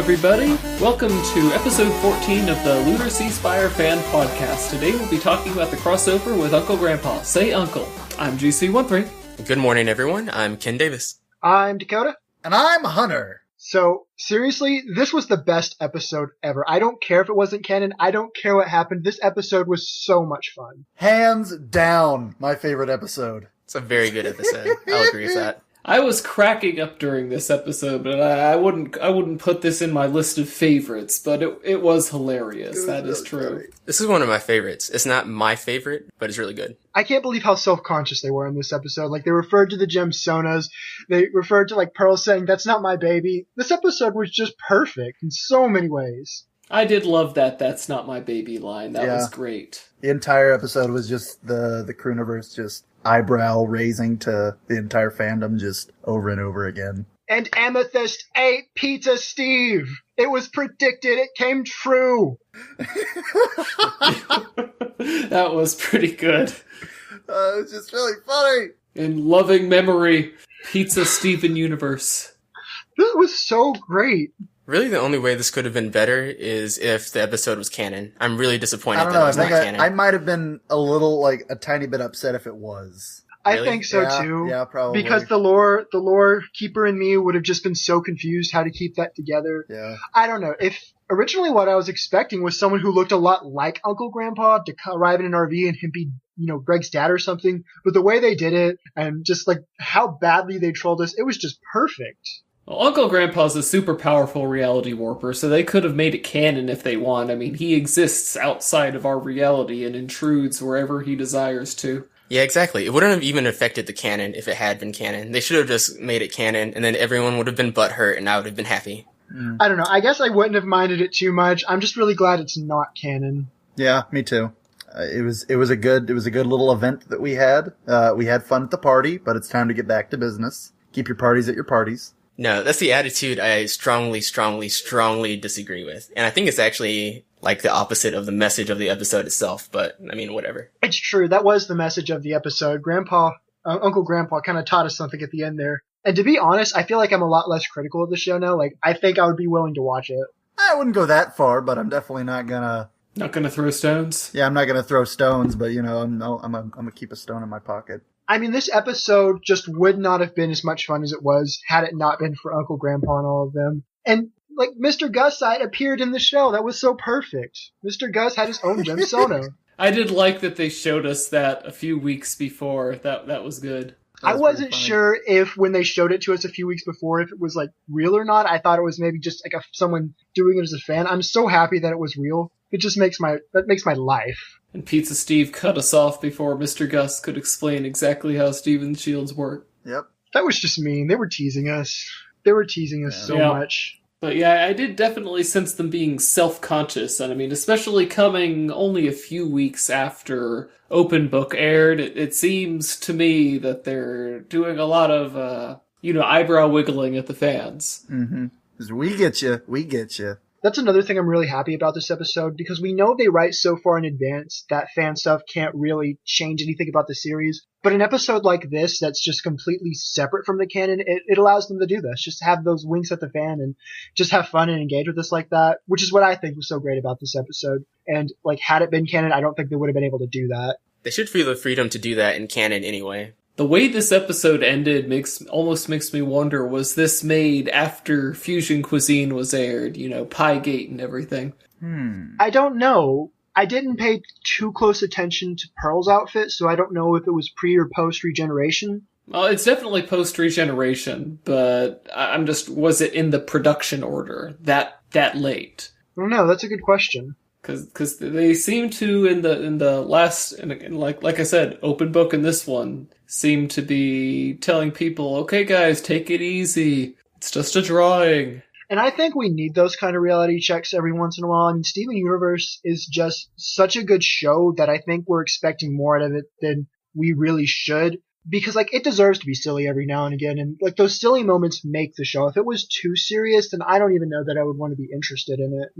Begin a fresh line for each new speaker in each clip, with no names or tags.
everybody. Welcome to episode 14 of the Lunar Ceasefire Fan Podcast. Today we'll be talking about the crossover with Uncle Grandpa. Say Uncle. I'm GC13.
Good morning, everyone. I'm Ken Davis.
I'm Dakota.
And I'm Hunter.
So, seriously, this was the best episode ever. I don't care if it wasn't canon. I don't care what happened. This episode was so much fun.
Hands down, my favorite episode.
It's a very good episode. I'll agree with that.
I was cracking up during this episode, but I wouldn't put this in my list of favorites, but it was hilarious. That is true.
This is one of my favorites. It's not my favorite, but it's really good.
I can't believe how self-conscious they were in this episode. Like, they referred to the gem Sonas. They referred to, like, Pearl saying, "That's not my baby." This episode was just perfect in so many ways.
I did love that "that's not my baby" line. That was great.
The entire episode was just the Crooniverse just eyebrow raising to the entire fandom just over and over again.
And Amethyst ate Pizza Steve. It was predicted. It came true.
That was pretty good.
It was just really funny.
In loving memory, Pizza Steven Universe.
This was so great.
Really, the only way this could have been better is if the episode was canon. I'm really disappointed
I don't
that
know.
it was not canon.
I might have been a tiny bit upset if it was.
Really?
I think so too.
Yeah, probably.
Because the lore keeper in me would have just been so confused how to keep that together.
Yeah.
I don't know. If originally what I was expecting was someone who looked a lot like Uncle Grandpa to arrive in an RV and him be, Greg's dad or something. But the way they did it and just like how badly they trolled us, it was just perfect.
Well, Uncle Grandpa's a super powerful reality warper, so they could have made it canon if they want. I mean, he exists outside of our reality and intrudes wherever he desires to.
Yeah, exactly. It wouldn't have even affected the canon if it had been canon. They should have just made it canon, and then everyone would have been butthurt, and I would have been happy.
I don't know. I guess I wouldn't have minded it too much. I'm just really glad it's not canon.
Yeah, me too. It was a good little event that we had. We had fun at the party, but it's time to get back to business. Keep your parties at your parties.
No, that's the attitude I strongly disagree with. And I think it's actually like the opposite of the message of the episode itself, but I mean, whatever.
It's true. That was the message of the episode. Uncle Grandpa kind of taught us something at the end there. And to be honest, I feel like I'm a lot less critical of the show now. Like, I think I would be willing to watch it.
I wouldn't go that far, but I'm definitely not gonna...
Not gonna throw stones?
Yeah, I'm not gonna throw stones, but I'm gonna keep a stone in my pocket.
I mean, this episode just would not have been as much fun as it was had it not been for Uncle Grandpa and all of them. And, like, Mr. Gussite appeared in the show. That was so perfect. Mr. Gus had his own gem Sono.
I did like that they showed us that a few weeks before. That was good.
I wasn't sure if when they showed it to us a few weeks before, if it was, like, real or not. I thought it was maybe just, like, someone doing it as a fan. I'm so happy that it was real. It just makes my life.
And Pizza Steve cut us off before Mr. Gus could explain exactly how Steven's shields work.
Yep.
That was just mean. They were teasing us. So much.
But yeah, I did definitely sense them being self-conscious. And I mean, especially coming only a few weeks after Open Book aired, it seems to me that they're doing a lot of, eyebrow wiggling at the fans.
Mm-hmm. 'Cause we get you.
That's another thing I'm really happy about this episode, because we know they write so far in advance that fan stuff can't really change anything about the series. But an episode like this that's just completely separate from the canon, it allows them to do this. Just have those winks at the fan and just have fun and engage with us like that, which is what I think was so great about this episode. And, like, had it been canon, I don't think they would have been able to do that.
They should feel the freedom to do that in canon anyway.
The way this episode ended almost makes me wonder, was this made after Fusion Cuisine was aired? Piegate and everything.
I don't know. I didn't pay too close attention to Pearl's outfit, so I don't know if it was pre or post Regeneration.
Well, it's definitely post Regeneration, but was it in the production order that late?
I don't know. That's a good question.
Because they seem to in the last, and like I said, Open Book in this one seem to be telling people, okay guys, take it easy. It's just a drawing.
And I think we need those kind of reality checks every once in a while. I mean, Steven Universe is just such a good show that I think we're expecting more out of it than we really should. Because, like, it deserves to be silly every now and again. And, like, those silly moments make the show. If it was too serious, then I don't even know that I would want to be interested in it,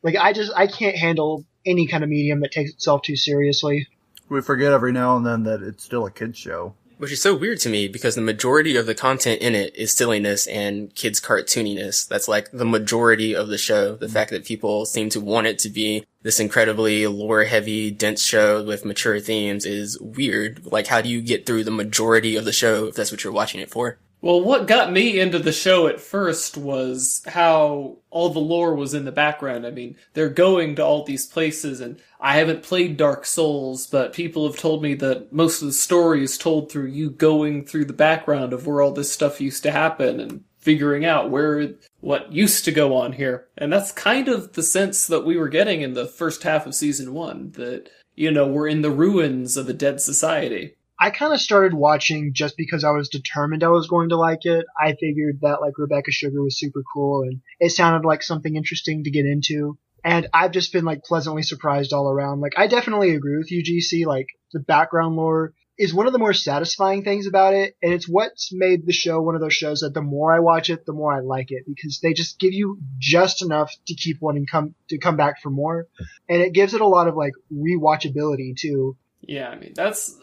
Like, I can't handle any kind of medium that takes itself too seriously.
We forget every now and then that it's still a kid's show.
Which is so weird to me because the majority of the content in it is silliness and kids' cartooniness. That's like the majority of the show. The fact that people seem to want it to be this incredibly lore-heavy, dense show with mature themes is weird. Like, how do you get through the majority of the show if that's what you're watching it for?
Well, what got me into the show at first was how all the lore was in the background. I mean, they're going to all these places, and I haven't played Dark Souls, but people have told me that most of the story is told through you going through the background of where all this stuff used to happen and figuring out what used to go on here. And that's kind of the sense that we were getting in the first half of season 1, that, we're in the ruins of a dead society.
I kind of started watching just because I was determined I was going to like it. I figured that Rebecca Sugar was super cool and it sounded like something interesting to get into. And I've just been pleasantly surprised all around. I definitely agree with you, GC. The background lore is one of the more satisfying things about it. And it's what's made the show one of those shows that the more I watch it, the more I like it, because they just give you just enough to keep wanting to come back for more. And it gives it a lot of rewatchability too.
Yeah, I mean,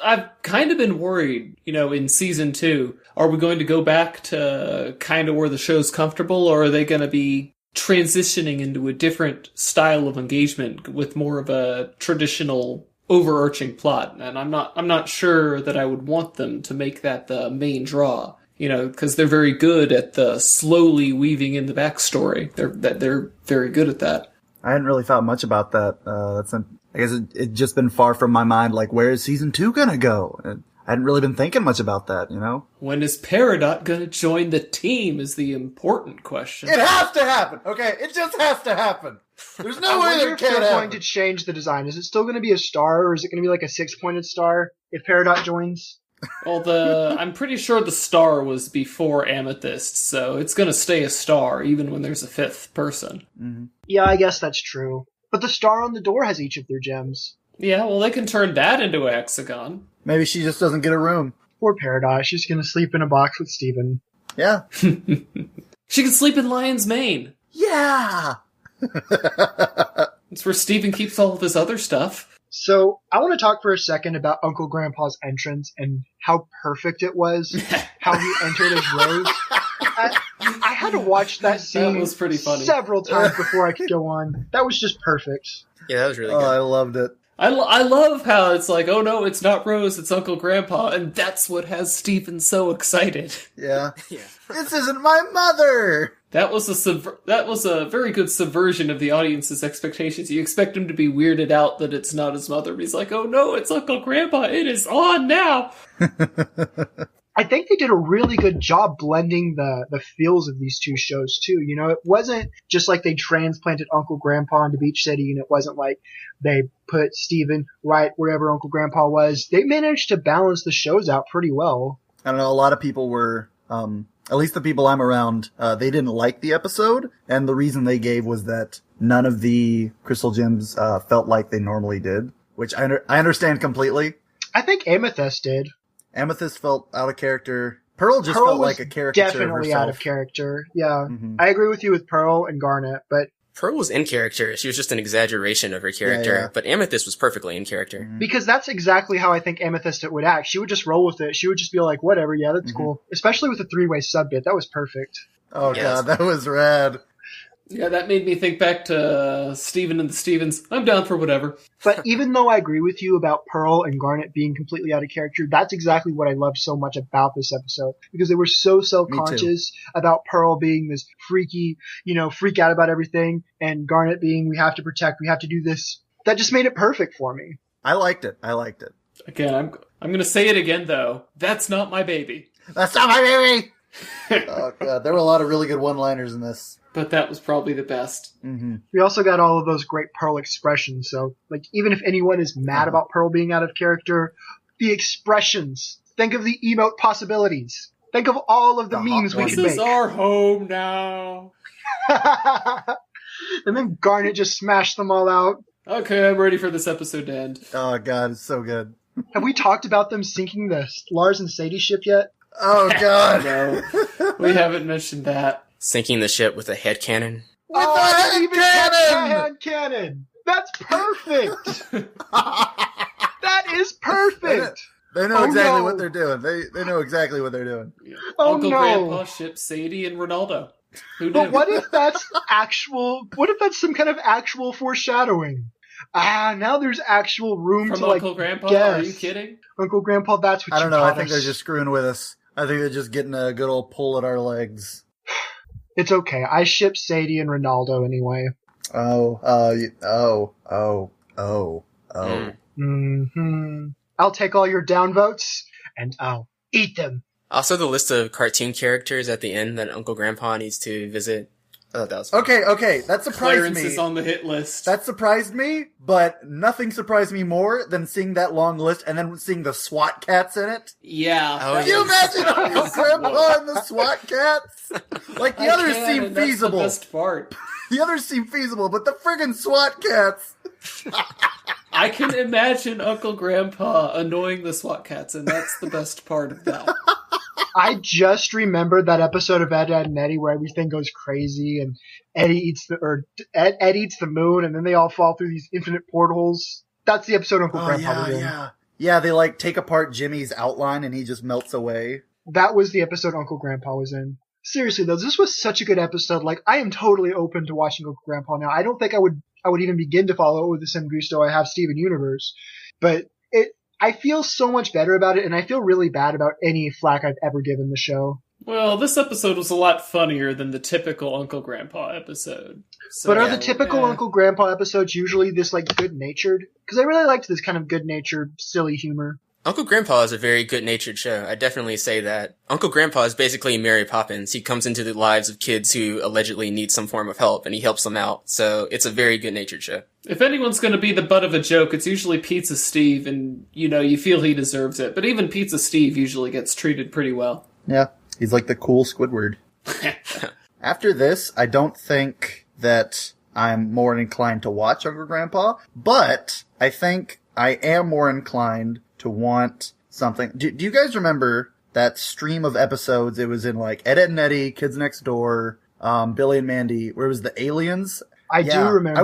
I've kind of been worried, in season 2, are we going to go back to kind of where the show's comfortable, or are they going to be transitioning into a different style of engagement with more of a traditional overarching plot? And I'm not sure that I would want them to make that the main draw, because they're very good at the slowly weaving in the backstory. They're very good at that.
I hadn't really thought much about that. I guess it's just been far from my mind, where is season 2 gonna go? And I hadn't really been thinking much about that,
When is Peridot gonna join the team is the important question.
It has to happen, okay? It just has to happen. There's no way that it can't happen.
If they're going to change the design. Is it still gonna be a star, or is it gonna be a 6-pointed star if Peridot joins?
Well, I'm pretty sure the star was before Amethyst, so it's gonna stay a star even when there's a 5th person.
Mm-hmm.
Yeah, I guess that's true. But the star on the door has each of their gems.
Yeah, well, they can turn that into a hexagon.
Maybe she just doesn't get a room.
Poor Paradise. She's going to sleep in a box with Steven.
Yeah.
She can sleep in Lion's Mane.
Yeah!
It's where Steven keeps all of his other stuff.
So, I want to talk for a second about Uncle Grandpa's entrance and how perfect it was. How he entered as Rose. I had to watch that scene
That was pretty funny.
Several times before I could go on. That was just perfect.
Yeah, that was really good.
Oh, I loved it.
I love how it's oh no, it's not Rose, it's Uncle Grandpa, and that's what has Steven so excited.
Yeah.
Yeah.
This isn't my mother!
That was a very good subversion of the audience's expectations. You expect him to be weirded out that it's not his mother, but he's oh no, it's Uncle Grandpa, it is on now!
I think they did a really good job blending the feels of these two shows too. It wasn't just they transplanted Uncle Grandpa into Beach City, and it wasn't they put Steven right wherever Uncle Grandpa was. They managed to balance the shows out pretty well.
I don't know, a lot of people were, at least the people I'm around, they didn't like the episode, and the reason they gave was that none of the crystal gems felt like they normally did, which I understand completely.
I think Amethyst did.
Amethyst felt out of character. Pearl felt like a caricature of
definitely
herself.
out of character. Yeah.
Mm-hmm.
I agree with you with Pearl and Garnet, but
Pearl was in character. She was just an exaggeration of her character.
Yeah.
But Amethyst was perfectly in character.
Mm-hmm.
because that's exactly how I think Amethyst would act. She would just roll with it. She would just be whatever, yeah, that's cool. Especially with the 3-way sub bit. That was perfect.
Oh
Yeah,
god, that was rad.
Yeah, that made me think back to Steven and the Stevens. I'm down for whatever.
But even though I agree with you about Pearl and Garnet being completely out of character, that's exactly what I loved so much about this episode. Because they were so self-conscious about Pearl being this freaky, freak out about everything, and Garnet being, we have to protect, we have to do this. That just made it perfect for me.
I liked it.
Again, I'm going to say it again, though. That's not my baby.
That's not my baby! Oh god, there were a lot of really good one-liners in this.
But that was probably the best.
Mm-hmm.
We also got all of those great Pearl expressions, so, even if anyone is mad about Pearl being out of character, the expressions. Think of the emote possibilities. Think of all of the memes we
This
could
is
make.
our home now.
And then Garnet just smashed them all out.
Okay, I'm ready for this episode to end.
Oh god, it's so good.
Have we talked about them sinking the Lars and Sadie ship yet?
Oh god.
No, we haven't mentioned that.
Sinking the ship with a head cannon.
I didn't even catch the
cannon!
hand cannon! That's perfect! That is perfect!
They know
Oh,
exactly
no.
what they're doing. They know exactly what they're doing.
Yeah.
Oh,
Uncle
no.
Grandpa ships Sadie and Ronaldo. Who knew?
But what if that's some kind of actual foreshadowing? Now there's actual room
From
to like
Uncle Grandpa?
guess.
Are you kidding?
Uncle Grandpa, that's what
I
you
don't know. I
taught
think
us.
they're just screwing with us. I think they're just getting a good old pull at our legs.
It's okay. I ship Sadie and Ronaldo anyway.
Oh.
I'll take all your downvotes and I'll eat them.
Also, the list of cartoon characters at the end that Uncle Grandpa needs to visit. Oh, that was fun.
Okay. That surprised
Clarence
me.
is on the hit list.
That surprised me, but nothing surprised me more than seeing that long list and then seeing the SWAT cats in it.
Yeah.
Oh,
Can you
yes.
imagine Uncle Grandpa and the SWAT cats? Like, the others seem
and that's
feasible.
the best part.
The others seem feasible, but the friggin' SWAT cats.
I can imagine Uncle Grandpa annoying the SWAT cats, and that's the best part of that.
I just remembered that episode of Ed, Ed, and Eddie where everything goes crazy and Ed eats the moon and then they all fall through these infinite portholes. That's the episode Uncle Grandpa was in.
Yeah, they like take apart Jimmy's outline and he just melts away.
That was the episode Uncle Grandpa was in. Seriously though, this was such a good episode. Like, I am totally open to watching Uncle Grandpa now. I don't think I would even begin to follow it with the same gusto I have Steven Universe. But I feel so much better about it, and I feel really bad about any flack I've ever given the show.
Well, this episode was a lot funnier than the typical Uncle Grandpa episode. So,
But are the typical Uncle Grandpa episodes usually this, like, good-natured? Because I really liked this kind of good-natured, silly humor.
Uncle Grandpa is a very good-natured show. I definitely say that. Uncle Grandpa is basically Mary Poppins. He comes into the lives of kids who allegedly need some form of help, and he helps them out. So it's a very good-natured show.
If anyone's going to be the butt of a joke, it's usually Pizza Steve, and, you feel he deserves it. But even Pizza Steve usually gets treated pretty well.
Yeah, he's like the cool Squidward. After this, I don't think that I'm more inclined to watch Uncle Grandpa, but I think I am more inclined to want something. Do you guys remember that stream of episodes? It was in like Ed, Ed and Eddie, Kids Next Door, Billy and Mandy, where it was the aliens.
I do remember.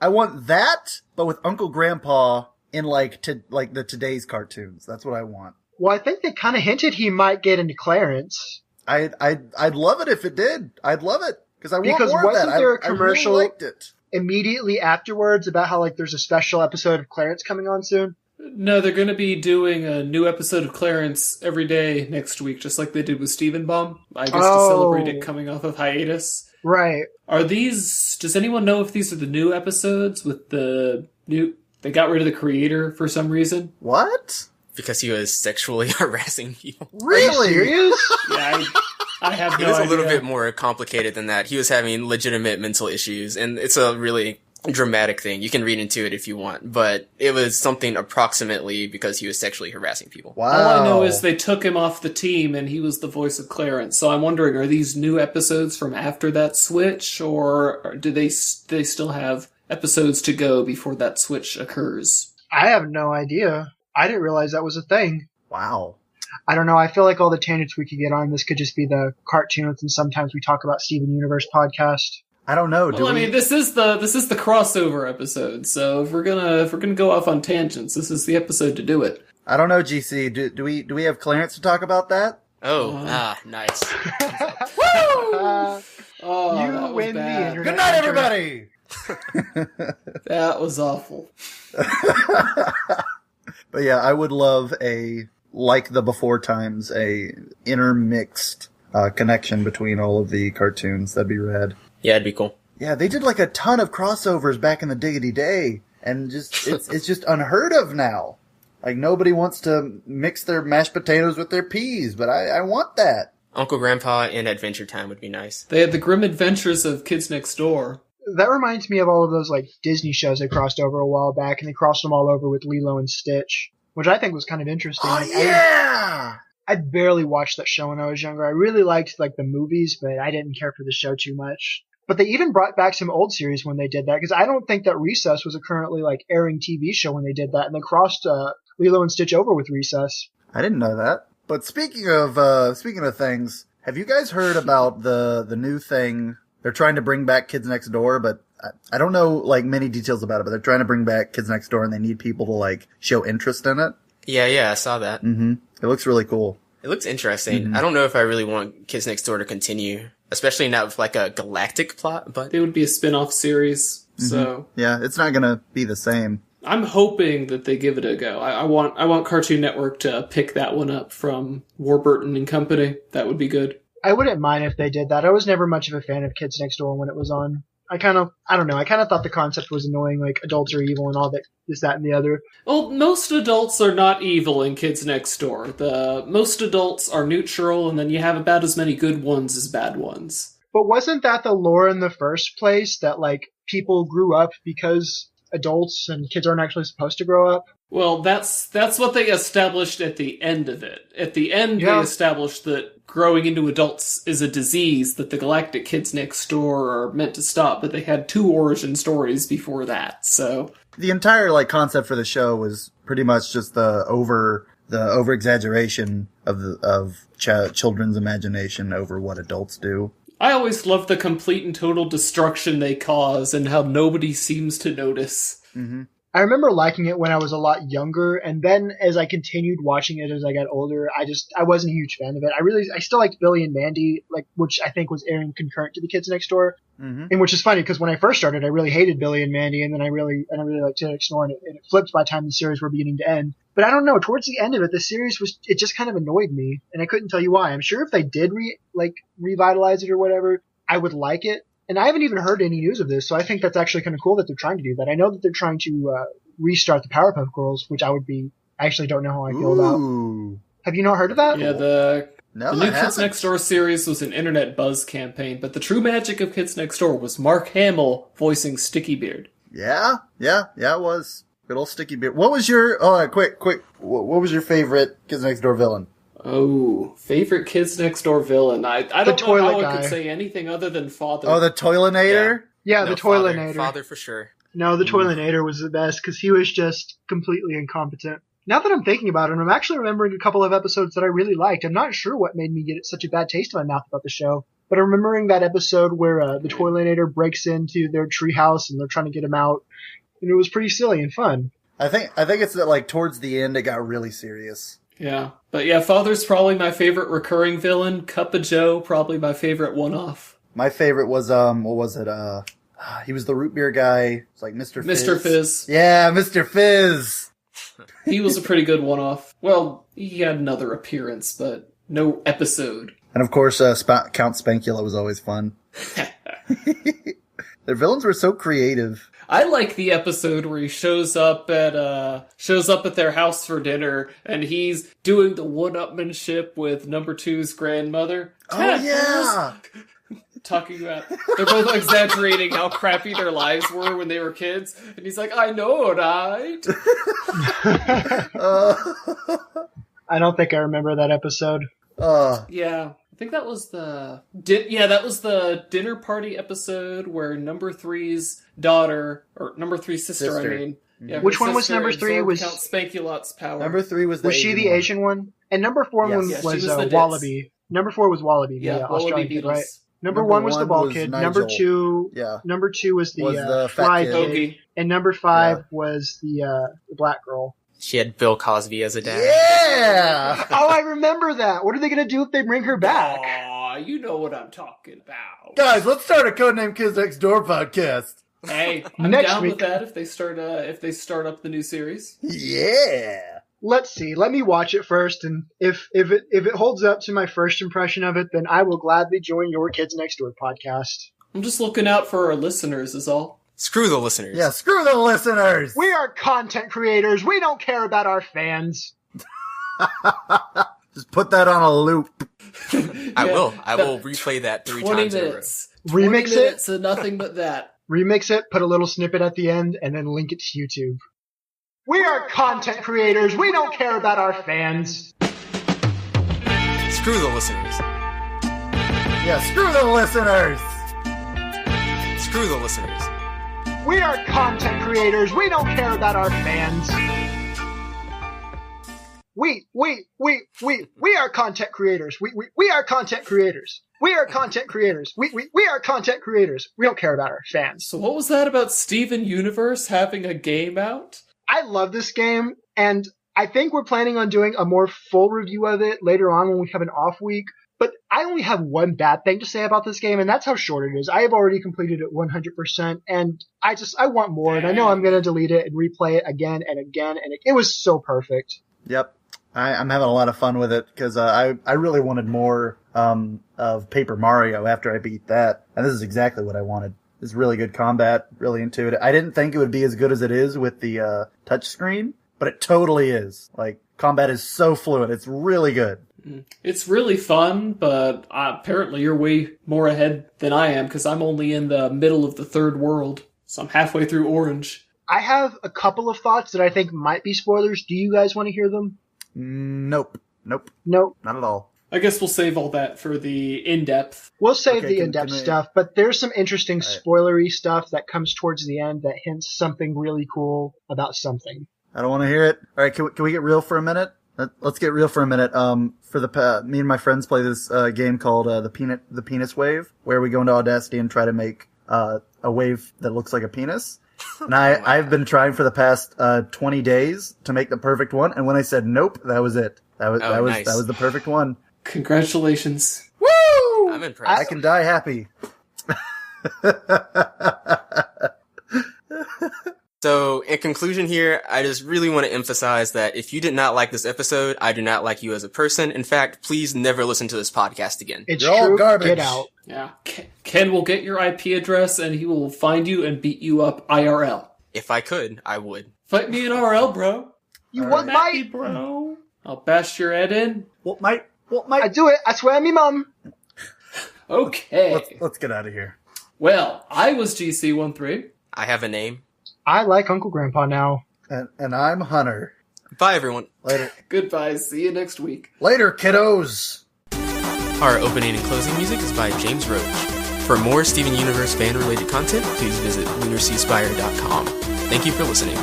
I want that, but with Uncle Grandpa in like the today's cartoons. That's what I want.
Well, I think they kind of hinted he might get into Clarence.
I'd love it if it did. I'd love it because I want more of that.
Wasn't there a commercial
I really liked it
immediately afterwards about how like there's a special episode of Clarence coming on soon?
No, they're going to be doing a new episode of Clarence every day next week, just like they did with Steven Bomb. I guess to celebrate it coming off of hiatus.
Right.
Does anyone know if these are the new episodes with the new, they got rid of the creator for some reason?
What?
Because he was sexually harassing people.
Really? Are you serious?
Yeah, I have no idea.
It was a little bit more complicated than that. He was having legitimate mental issues, and it's a really dramatic thing. You can read into it if you want, but it was something approximately because he was sexually harassing people.
Wow.
All I know is they took him off the team and he was the voice of Clarence. So I'm wondering, are these new episodes from after that switch, or do they still have episodes to go before that switch occurs?
I have no idea. I didn't realize that was a thing.
Wow.
I don't know. I feel like all the tangents we could get on this could just be the cartoons, and sometimes we talk about Steven Universe podcast.
I don't know.
Well, I mean, this is the crossover episode. So if we're gonna go off on tangents, this is the episode to do it.
I don't know, GC. Do we have Clarence to talk about that?
Nice.
You win the internet.
Good night, everybody.
That was awful.
But yeah, I would love like the before times, a intermixed connection between all of the cartoons. That'd be rad.
Yeah, it'd be cool.
Yeah, they did like a ton of crossovers back in the diggity day, and just it's just unheard of now. Like, nobody wants to mix their mashed potatoes with their peas, but I want that.
Uncle Grandpa in Adventure Time would be nice.
They had the grim adventures of Kids Next Door.
That reminds me of all of those like Disney shows they crossed over a while back, and they crossed them all over with Lilo and Stitch, which I think was kind of interesting.
Oh, yeah!
I barely watched that show when I was younger. I really liked like the movies, but I didn't care for the show too much. But they even brought back some old series when they did that, because I don't think that Recess was a currently like airing TV show when they did that, and they crossed Lilo and Stitch over with Recess.
I didn't know that. But speaking of things, have you guys heard about the new thing? They're trying to bring back Kids Next Door, but I don't know like many details about it. But they're trying to bring back Kids Next Door, and they need people to like show interest in it.
Yeah, I saw that.
Mm-hmm. It looks really cool.
It looks interesting.
Mm-hmm.
I don't know if I really want Kids Next Door to continue, especially not with like a galactic plot, but
It would be a spin-off series, so
Yeah, it's not gonna be the same.
I'm hoping that they give it a go. I want Cartoon Network to pick that one up from Warburton and Company. That would be good.
I wouldn't mind if they did that. I was never much of a fan of Kids Next Door when it was on. I don't know, I kind of thought the concept was annoying, like adults are evil and all that, this, that, and the other.
Well, most adults are not evil in Kids Next Door. Most adults are neutral, and then you have about as many good ones as bad ones.
But wasn't that the lore in the first place, that like people grew up because adults and kids aren't actually supposed to grow up?
Well, that's what they established at the end of it. At the end,
Yeah.
They established that growing into adults is a disease that the Galactic Kids Next Door are meant to stop, but they had 2 origin stories before that, so...
The entire like concept for the show was pretty much just the over exaggeration of children's imagination over what adults do.
I always love the complete and total destruction they cause and how nobody seems to notice.
Mm-hmm.
I remember liking it when I was a lot younger, and then as I continued watching it as I got older, I wasn't a huge fan of it. I still liked Billy and Mandy, like, which I think was airing concurrent to the Kids Next Door, and which is funny because when I first started, I really hated Billy and Mandy, and then I really liked Kids Next Door, and it flipped by the time the series were beginning to end. But I don't know, towards the end of it, the series it just kind of annoyed me, and I couldn't tell you why. I'm sure if they did revitalize it or whatever, I would like it. And I haven't even heard any news of this, so I think that's actually kind of cool that they're trying to do that. I know that they're trying to restart the Powerpuff Girls, which I actually don't know how I feel about. Have you not heard of that?
Yeah, the
No,
new
I
Kids
haven't.
Next Door series was an internet buzz campaign, but the true magic of Kids Next Door was Mark Hamill voicing Sticky Beard.
Yeah, it was. Good old Sticky Beard. What was your, quick, what was your favorite Kids Next Door villain?
Oh, favorite Kids Next Door villain? I don't know
toilet
how I
guy.
could say anything other than Father.
Oh, the Toilinator?
Yeah,
no,
the Toilinator.
Father for sure.
No, the Toilinator was the best because he was just completely incompetent. Now that I'm thinking about it, I'm actually remembering a couple of episodes that I really liked. I'm not sure what made me get such a bad taste in my mouth about the show, but I'm remembering that episode where the Toilinator breaks into their treehouse and they're trying to get him out, and it was pretty silly and fun.
I think it's that like towards the end it got really serious.
Yeah. But yeah, Father's probably my favorite recurring villain. Cup of Joe, probably my favorite one-off.
My favorite was, what was it? He was the root beer guy. It's like Mr. Fizz.
Mr. Fizz.
Yeah, Mr. Fizz.
He was a pretty good one-off. Well, he had another appearance, but no episode.
And of course, Count Spankula was always fun. Their villains were so creative.
I like the episode where he shows up at their house for dinner, and he's doing the one-upmanship with number 2's grandmother.
Oh, yeah!
Talking about, they're both exaggerating how crappy their lives were when they were kids, and he's like, I know, right?
I don't think I remember that episode.
Yeah, I think that was the dinner party episode where number 3's daughter, or number 3's sister. I mean. Yeah,
which
her
one was
sister
number 3?
absorbed
Was
Count Spankulot's power.
Number 3 was the
Was she the Asian one? And number 4
Yes.
one
Yeah, she
was
was the Ditz.
Wallaby. Number 4 was Wallaby,
Yeah,
the
Wallaby
Australian kid,
Beatles.
right? Number
Number
1 was the
one
bald
was
kid.
Nigel.
Number 2,
Yeah.
number 2 was the
fat
fly
kid.
kid.
Bogey.
And number 5
Yeah.
was the black girl.
She had Bill Cosby as a dad.
Yeah!
Oh, I remember that. What are they going to do if they bring her back?
Aw, you know what I'm talking about.
Guys, let's start a Codename Kids Next Door podcast.
Hey, I'm
Next
down
week.
with that if they start up the new series.
Yeah!
Let's see. Let me watch it first, and if it holds up to my first impression of it, then I will gladly join your Kids Next Door podcast.
I'm just looking out for our listeners is all.
Screw the listeners.
Yeah, screw the listeners!
We are content creators. We don't care about our fans.
Just put that on a loop.
I will replay that 3
20
times in a row.
minutes.
Remix
20
it.
minutes of nothing but that.
Remix it, put a little snippet at the end, and then link it to YouTube. We are content creators. We don't care about our fans.
Screw the listeners.
Yeah, screw the listeners!
Screw the listeners.
We are content creators. We don't care about our fans. We are content creators. We are content creators. We are content creators. We are content creators. We don't care about our fans.
So what was that about Steven Universe having a game out?
I love this game, and I think we're planning on doing a more full review of it later on when we have an off week. But I only have one bad thing to say about this game, and that's how short it is. I have already completed it 100%, and I want more, and I know I'm going to delete it and replay it again and again, and it was so perfect.
Yep. I'm having a lot of fun with it, because I really wanted more of Paper Mario after I beat that, and this is exactly what I wanted. It's really good combat, really intuitive. I didn't think it would be as good as it is with the touchscreen, but it totally is. Like, combat is so fluid. It's really good.
It's really fun, but apparently you're way more ahead than I am, because I'm only in the middle of the third world. So I'm halfway through Orange.
I have a couple of thoughts that I think might be spoilers. Do you guys want to hear them?
Nope. Nope. Not at all.
I guess we'll save all that for the in-depth.
We'll save the in-depth stuff, but there's some interesting spoilery stuff that comes towards the end that hints something really cool about something.
I don't want to hear it. All right, can we get real for a minute? Let's get real for a minute. For me and my friends play this game called the Penis Wave, where we go into Audacity and try to make a wave that looks like a penis. And I've been trying for the past 20 days to make the perfect one, and when I said nope, that was it. That was the perfect one.
Congratulations.
Woo! I'm impressed.
I can die happy.
So, in conclusion here, I just really want to emphasize that if you did not like this episode, I do not like you as a person. In fact, please never listen to this podcast again.
It's
You're all
true.
garbage.
Get out.
Yeah. Ken will get your IP address and he will find you and beat you up IRL.
If I could, I would.
Fight me in RL, bro.
You want
At me,
my...
bro. I'll bash your head in.
What might?
I do it. I swear on me mum.
Okay.
Let's get out of here.
Well, I was GC13.
I have a name.
I like Uncle Grandpa now.
And I'm Hunter.
Bye, everyone.
Later.
Goodbye. See you next week.
Later, kiddos.
Our opening and closing music is by James Roach. For more Steven Universe fan-related content, please visit lunarseaspire.com. Thank you for listening.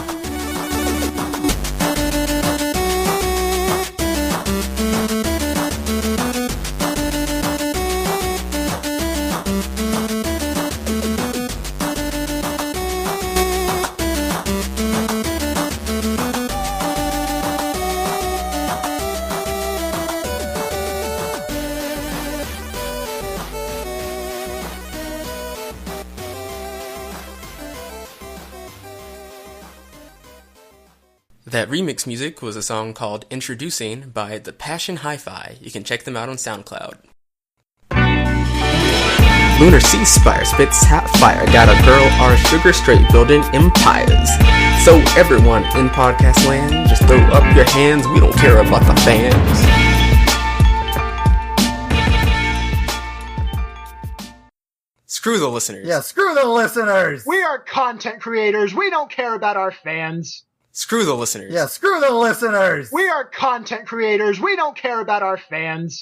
That remix music was a song called Introducing by The Passion Hi-Fi. You can check them out on SoundCloud. Lunar Sea Spire spits hot fire, got a girl or sugar straight building empires. So everyone in podcast land, just throw up your hands, we don't care about the fans. Screw the listeners.
Yeah, screw the listeners.
We are content creators. We don't care about our fans.
Screw the listeners.
Yeah, screw the listeners.
We are content creators. We don't care about our fans.